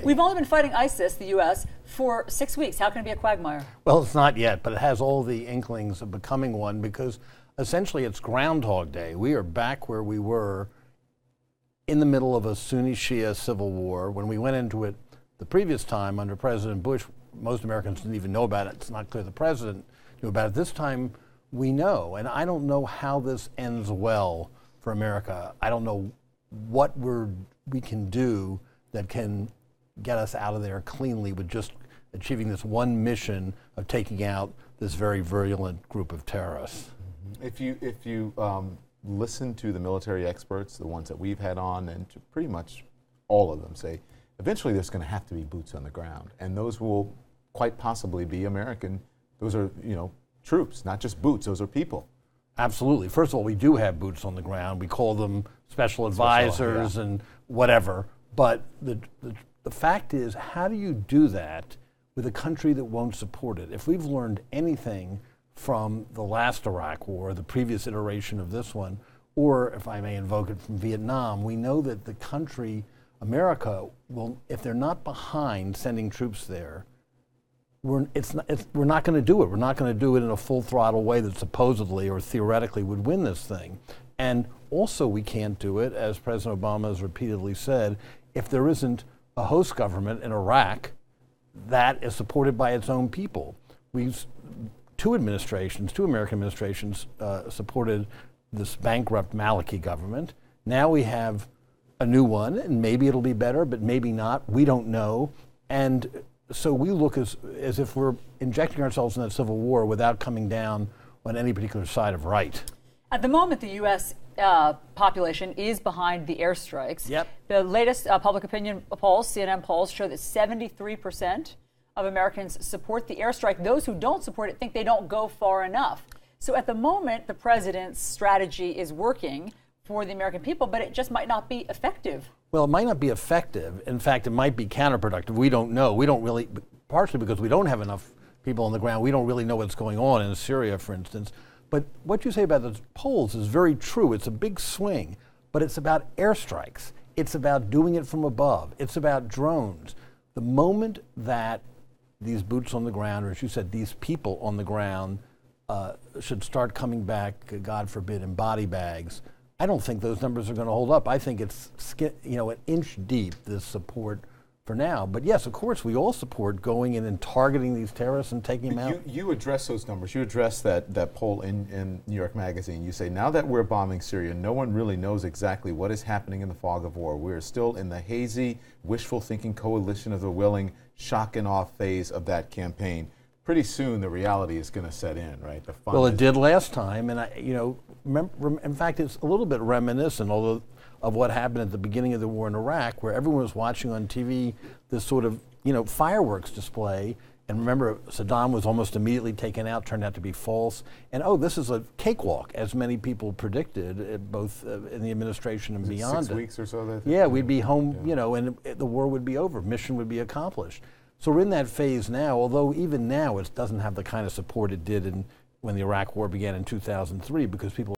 We've only been fighting ISIS, the U.S., for 6 weeks. How can it be a quagmire? Well, it's not yet, but it has all the inklings of becoming one because essentially it's Groundhog Day. We are back where we were in the middle of a Sunni-Shia civil war. When we went into it the previous time under President Bush, most Americans didn't even know about it. It's not clear the president knew about it. This time we know, and I don't know how this ends well for America. I don't know what we can do that can get us out of there cleanly with just achieving this one mission of taking out this very virulent group of terrorists. If you listen to the military experts, the ones that we've had on, and to pretty much all of them say, eventually there's going to have to be boots on the ground, and those will quite possibly be American. Those are, troops, not just boots. Those are people. Absolutely. First of all, we do have boots on the ground. We call them special advisors and whatever. But the fact is, how do you do that with a country that won't support it? If we've learned anything from the last Iraq war, the previous iteration of this one, or if I may invoke it from Vietnam, we know that the country, America, will, if they're not behind sending troops there, we're not going to do it. We're not going to do it in a full throttle way that supposedly or theoretically would win this thing. And also we can't do it, as President Obama has repeatedly said, if there isn't a host government in Iraq that is supported by its own people. Two American administrations supported this bankrupt Maliki government. Now we have a new one, and maybe it'll be better, but maybe not. We don't know. And so we look as if we're injecting ourselves in that civil war without coming down on any particular side of right. At the moment, the U.S. Population is behind the airstrikes. Yep. The latest public opinion polls, CNN polls, show that 73% of Americans support the airstrike. Those who don't support it think they don't go far enough. So at the moment, the president's strategy is working for the American people, but it just might not be effective. Well, it might not be effective. In fact, it might be counterproductive. We don't know. We don't really, partially because we don't have enough people on the ground. We don't really know what's going on in Syria, for instance. But what you say about the polls is very true. It's a big swing, but it's about airstrikes. It's about doing it from above. It's about drones. The moment that these boots on the ground, or as you said, these people on the ground should start coming back, God forbid, in body bags, I don't think those numbers are going to hold up. I think it's an inch deep, this support for now. But yes, of course, we all support going in and targeting these terrorists and taking them out. You address those numbers. You address that poll in New York Magazine. You say, now that we're bombing Syria, no one really knows exactly what is happening in the fog of war. We're still in the hazy, wishful thinking coalition of the willing, shock and awe phase of that campaign. Pretty soon, the reality is going to set in, right? The fun well, it did last time, and in fact, it's a little bit reminiscent, although, of what happened at the beginning of the war in Iraq, where everyone was watching on TV this sort of, fireworks display. And remember, Saddam was almost immediately taken out, turned out to be false. And this is a cakewalk, as many people predicted, both in the administration and beyond. 6 weeks or so? Yeah, we'd be home, and the war would be over. Mission would be accomplished. So we're in that phase now, although even now it doesn't have the kind of support it did when the Iraq war began in 2003, because people